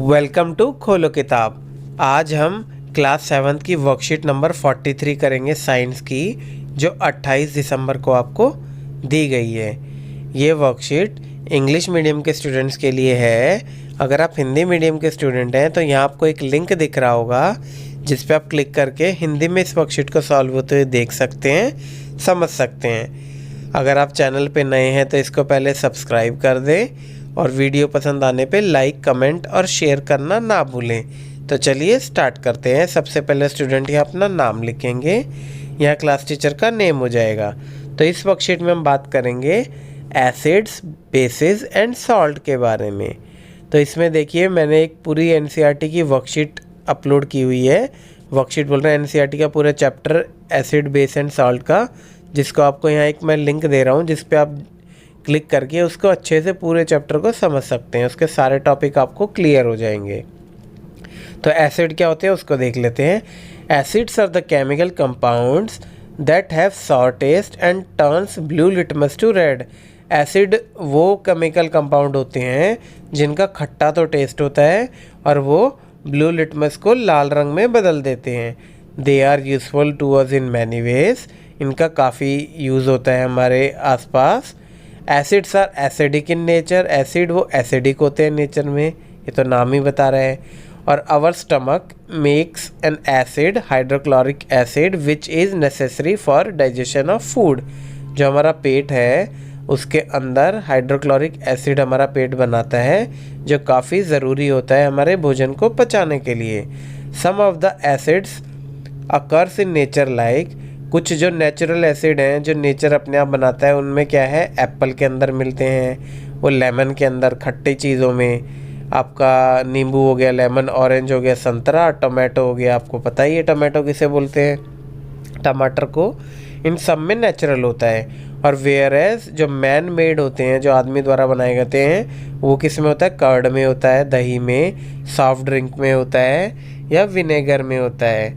Welcome to खोलो किताब। आज हम क्लास 7 की वर्कशीट नंबर 43 करेंगे साइंस की, जो 28 दिसंबर को आपको दी गई है। ये वर्कशीट इंग्लिश मीडियम के स्टूडेंट्स के लिए है। अगर आप हिंदी मीडियम के स्टूडेंट हैं तो यहाँ आपको एक लिंक दिख रहा होगा जिस पे आप क्लिक करके हिंदी में इस वर्कशीट को सॉल्व होते हुए देख सकते हैं, समझ सकते हैं। अगर आप चैनल पे नए हैं तो इसको पहले सब्सक्राइब कर दें और वीडियो पसंद आने पे लाइक, कमेंट और शेयर करना ना भूलें। तो चलिए स्टार्ट करते हैं। सबसे पहले स्टूडेंट यहाँ अपना नाम लिखेंगे, यहाँ क्लास टीचर का नेम हो जाएगा। तो इस वर्कशीट में हम बात करेंगे एसिड्स, बेसिस एंड सॉल्ट के बारे में। तो इसमें देखिए मैंने एक पूरी एनसीईआरटी की वर्कशीट अपलोड की हुई है। वर्कशीट बोल रहे हैं एनसीईआरटी का पूरा chapter acid, base and salt का, जिसको आपको यहाँ एक मैं लिंक दे रहा हूँ जिस पे आप क्लिक करके उसको अच्छे से पूरे चैप्टर को समझ सकते हैं। उसके सारे टॉपिक आपको क्लियर हो जाएंगे। तो एसिड क्या होते हैं उसको देख लेते हैं। Acids are the chemical compounds that have sour taste and turns blue litmus to red. Acid वो केमिकल कंपाउंड होते हैं जिनका खट्टा तो टेस्ट होता है और वो ब्लू लिटमस को लाल रंग में बदल देते हैं। They are useful to us in many ways. इनका काफ़ी यूज़ होता है हमारे आसपास। Acids are acidic in nature. Acid वो एसिडिक होते हैं नेचर में, ये तो नाम ही बता रहा है। और our stomach makes an acid, hydrochloric acid, which is necessary for digestion of food. जो हमारा पेट है उसके अंदर हाइड्रोक्लोरिक एसिड हमारा पेट बनाता है, जो काफ़ी ज़रूरी होता है हमारे भोजन को पचाने के लिए। Some of the acids occurs in nature like, कुछ जो नेचुरल एसिड हैं जो नेचर अपने आप बनाता है उनमें क्या है, एप्पल के अंदर मिलते हैं, वो लेमन के अंदर, खट्टी चीज़ों में आपका नींबू हो गया, लेमन, ऑरेंज हो गया, संतरा, टोमेटो हो गया। आपको पता ही है टोमेटो किसे बोलते हैं, टमाटर को। इन सब में नेचुरल होता है। और वेयर एज जो मैन मेड होते हैं, जो आदमी द्वारा बनाए जाते हैं, वो किस में होता है, कर्ड में होता है, दही में, सॉफ्ट ड्रिंक में होता है या विनेगर में होता है।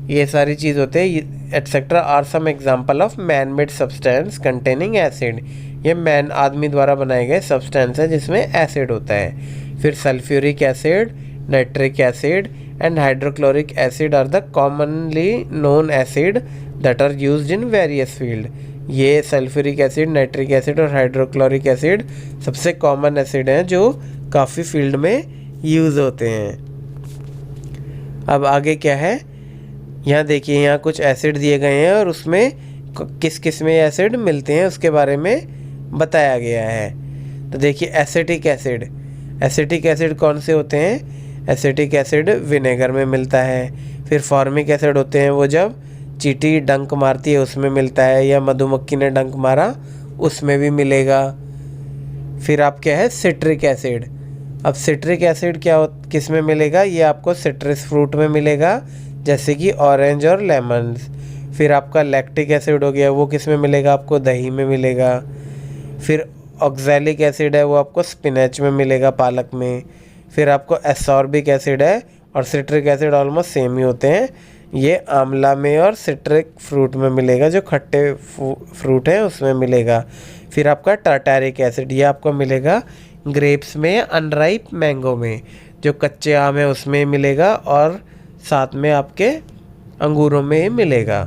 ये सारी चीज़ होते हैं। Etcetera are some example of man made substance containing acid. ये मैन आदमी द्वारा बनाए गए सब्सटेंस है जिसमें एसिड होता है। फिर sulphuric acid, nitric acid and hydrochloric acid are the commonly known acid that are used in various field. ये सल्फ्यूरिक एसिड, नाइट्रिक एसिड और हाइड्रोक्लोरिक एसिड सबसे कॉमन एसिड हैं जो काफ़ी फील्ड में यूज़ होते हैं। अब आगे क्या है, यहाँ देखिए यहाँ कुछ एसिड दिए गए हैं और उसमें किस किस में एसिड मिलते हैं उसके बारे में बताया गया है। तो देखिए एसिटिक एसिड, एसिटिक एसिड कौन से होते हैं, एसिटिक एसिड विनेगर में मिलता है। फिर फॉर्मिक एसिड होते हैं वो जब चींटी डंक मारती है उसमें मिलता है, या मधुमक्खी ने डंक मारा उसमें भी मिलेगा। फिर आप क्या है, सिट्रिक एसिड। अब सिट्रिक एसिड क्या किस में मिलेगा, ये आपको सिट्रस फ्रूट में मिलेगा जैसे कि ऑरेंज और लेमन्स। फिर आपका लैक्टिक एसिड हो गया, वो किस में मिलेगा, आपको दही में मिलेगा। फिर ऑक्सैलिक एसिड है वो आपको स्पिनच में मिलेगा, पालक में। फिर आपको एसॉर्बिक एसिड है और सिट्रिक एसिड ऑलमोस्ट सेम ही होते हैं, ये आंवला में और सिट्रिक फ्रूट में मिलेगा, जो खट्टे फ्रूट हैं उसमें मिलेगा। फिर आपका टार्टारिक एसिड, ये आपको मिलेगा ग्रेप्स में या अनराइप मैंगो में, जो कच्चे आम है उसमें मिलेगा और साथ में आपके अंगूरों में मिलेगा।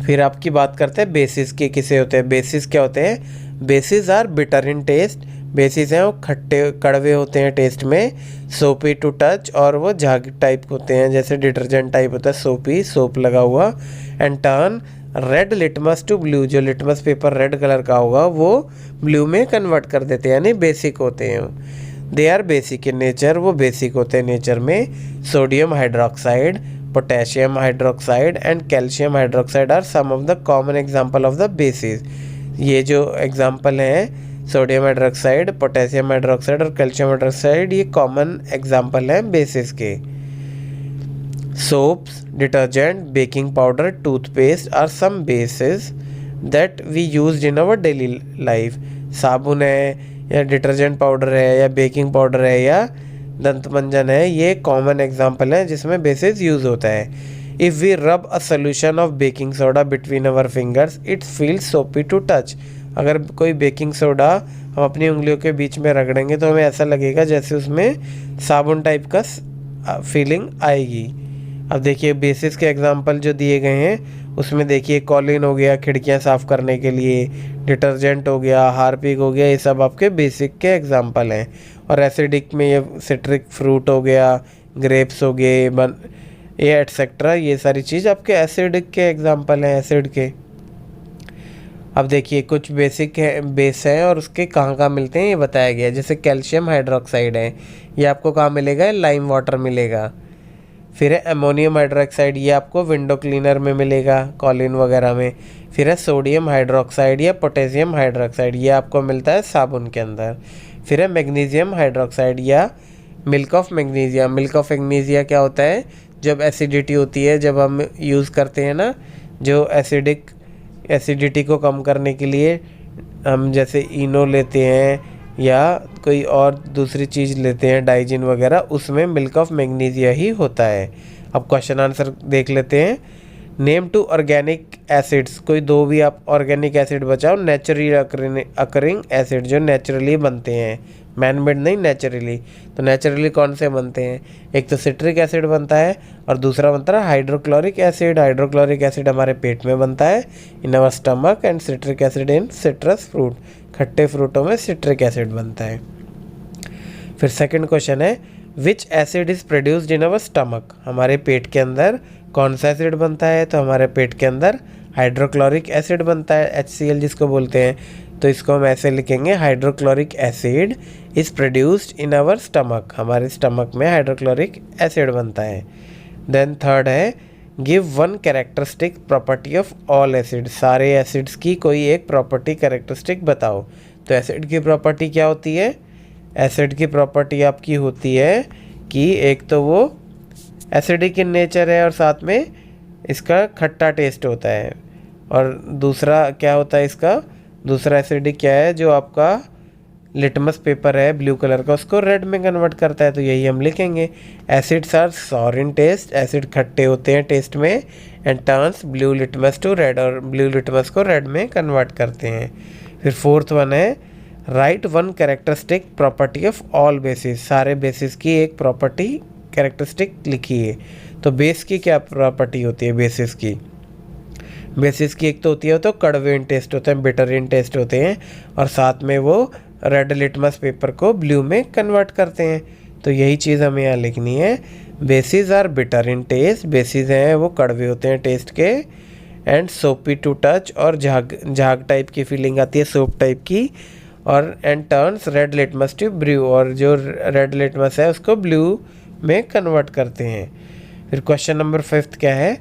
फिर आपकी बात करते हैं बेसिस के किसे होते हैं। बेसिस क्या होते हैं, bases are bitter in taste. Bases हैं वो खट्टे कड़वे होते हैं टेस्ट में। सोपी टू टच, और वो झाग टाइप होते हैं, जैसे डिटर्जेंट टाइप होता है, सोपी, सोप लगा हुआ। And turn red litmus to blue, जो लिटमस पेपर रेड कलर का होगा वो ब्लू में कन्वर्ट कर देते हैं, यानी बेसिक होते हैं। They are basic in nature, वो बेसिक होते हैं नेचर में। Sodium hydroxide, potassium hydroxide and calcium hydroxide are some of the common example of the bases. ये जो एग्जांपल हैं, सोडियम हाइड्रोक्साइड, पोटेशियम हाइड्रोक्साइड और कैल्शियम हाइड्रोक्साइड, ये कॉमन एग्जांपल हैं बेसिस के। Soaps, detergent, baking powder, toothpaste are some bases that we used in our daily life. साबुन है या डिटर्जेंट पाउडर है या बेकिंग पाउडर है या दंतमंजन है, ये कॉमन एग्जांपल है जिसमें बेसिस यूज़ होता है। If we rub a solution of baking soda between our fingers it feels soapy to touch. अगर कोई बेकिंग सोडा हम अपनी उंगलियों के बीच में रगड़ेंगे तो हमें ऐसा लगेगा जैसे उसमें साबुन टाइप का फीलिंग आएगी। अब देखिए बेसिस के एग्जांपल जो दिए गए हैं उसमें देखिए कॉलिन हो गया खिड़कियां साफ़ करने के लिए, डिटर्जेंट हो गया, हार्पिक हो गया, ये सब आपके बेसिक के एग्जांपल हैं। और एसिडिक में ये सिट्रिक फ्रूट हो गया, ग्रेप्स हो गए, ये एटसेट्रा, ये सारी चीज़ आपके एसिडिक के एग्जांपल हैं, एसिड के। अब देखिए कुछ बेसिक है बेस हैं और उसके कहाँ मिलते हैं ये बताया गया है। जैसे कैल्शियम हाइड्रोक्साइड है, ये आपको कहाँ मिलेगा, लाइम वाटर मिलेगा। फिर है अमोनियम हाइड्रोक्साइड, ये आपको विंडो क्लीनर में मिलेगा, कॉलिन वगैरह में। फिर है सोडियम हाइड्रोक्साइड या पोटेशियम हाइड्रोक्साइड, ये आपको मिलता है साबुन के अंदर। फिर है मैग्नीशियम हाइड्रोक्साइड या milk of magnesia. Milk of magnesia क्या होता है, जब एसिडिटी होती है, जब हम यूज़ करते हैं ना, जो एसिडिटी को कम करने के लिए हम जैसे इनो लेते हैं या कोई और दूसरी चीज़ लेते हैं, डाइजिन वगैरह, उसमें मिल्क ऑफ मैग्नीशिया ही होता है। अब क्वेश्चन आंसर देख लेते हैं। नेम टू ऑर्गेनिक एसिड्स, कोई दो भी आप ऑर्गेनिक एसिड बचाओ नेचुरली अकरिंग एसिड, जो नेचुरली बनते हैं, मैन मेड नहीं, नेचुरली। तो नेचुरली कौन से बनते हैं, एक तो सिट्रिक एसिड बनता है और दूसरा बनता है हाइड्रोक्लोरिक एसिड। हाइड्रोक्लोरिक एसिड हमारे पेट में बनता है, in our stomach, and citric acid in citrus fruit, खट्टे फ्रूटों में सिट्रिक एसिड बनता है। फिर सेकंड क्वेश्चन है, which acid is produced in our stomach, हमारे पेट के अंदर कौन सा एसिड बनता है, तो हमारे पेट के अंदर हाइड्रोक्लोरिक एसिड बनता है, HCl जिसको बोलते हैं। तो इसको हम ऐसे लिखेंगे, hydrochloric acid is produced in our stomach, हमारे स्टमक में हाइड्रोक्लोरिक एसिड बनता है। देन थर्ड है, give one characteristic property of all acid, सारे एसिड्स की कोई एक प्रॉपर्टी कैरेक्टरिस्टिक बताओ। तो एसिड की प्रॉपर्टी क्या होती है, एसिड की प्रॉपर्टी आपकी होती है कि एक तो वो एसिडिक इन नेचर है और साथ में इसका खट्टा टेस्ट होता है, और दूसरा क्या होता है इसका, दूसरा एसिडिक क्या है, जो आपका लिटमस पेपर है ब्लू कलर का, उसको रेड में कन्वर्ट करता है। तो यही हम लिखेंगे, acids are sour in taste, acid खट्टे होते हैं टेस्ट में, and turns blue litmus to red, और ब्लू लिटमस को रेड में कन्वर्ट करते हैं। फिर फोर्थ वन है, write one characteristic property of all bases, सारे बेसिस की एक प्रॉपर्टी कैरेक्टरिस्टिक लिखिए। तो बेस की क्या प्रॉपर्टी होती है, बेसिस की एक तो होती है तो कड़वे इन टेस्ट होते हैं, बिटर इन टेस्ट होते हैं, और साथ में वो रेड लिटमस पेपर को ब्लू में कन्वर्ट करते हैं। तो यही चीज़ हमें यहाँ लिखनी है, bases are bitter in taste, bases हैं वो कड़वे होते हैं टेस्ट के, एंड सोपी टू टच, और झाग टाइप की फीलिंग आती है, सोप टाइप की, और and turns red litmus to blue, और जो रेड लिटमस है उसको ब्लू में कन्वर्ट करते हैं। फिर क्वेश्चन नंबर 5 क्या है,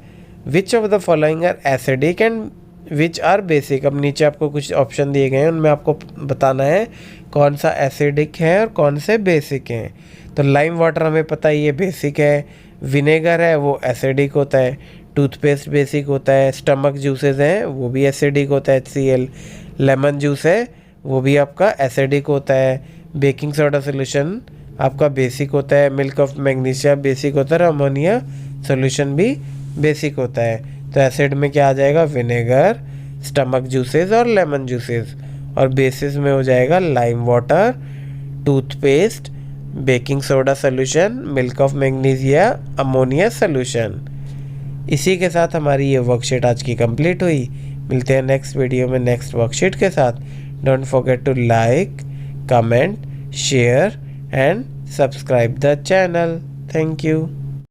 which of the following are acidic and which are basic. अब नीचे आपको कुछ ऑप्शन दिए गए हैं, उनमें आपको बताना है कौन सा एसिडिक है और कौन से बेसिक हैं। तो लाइम वाटर हमें पता है ये बेसिक है, विनेगर है वो एसिडिक होता है, टूथपेस्ट बेसिक होता है, स्टमक जूसेस हैं वो भी एसिडिक होता है HCl, लेमन जूस है वो भी आपका एसिडिक होता है, बेकिंग सोडा सोल्यूशन आपका बेसिक होता है, मिल्क ऑफ मैग्नीशिया बेसिक होता है, अमोनिया सोल्यूशन भी बेसिक होता है। तो एसिड में क्या आ जाएगा, विनेगर, स्टमक जूसेस और लेमन जूसेस, और बेसिस में हो जाएगा lime water, toothpaste, baking soda solution, milk of magnesia, ammonia solution. इसी के साथ हमारी ये वर्कशीट आज की कंप्लीट हुई। मिलते हैं नेक्स्ट वीडियो में नेक्स्ट वर्कशीट के साथ। Don't forget to like, comment, share and subscribe the channel. Thank you.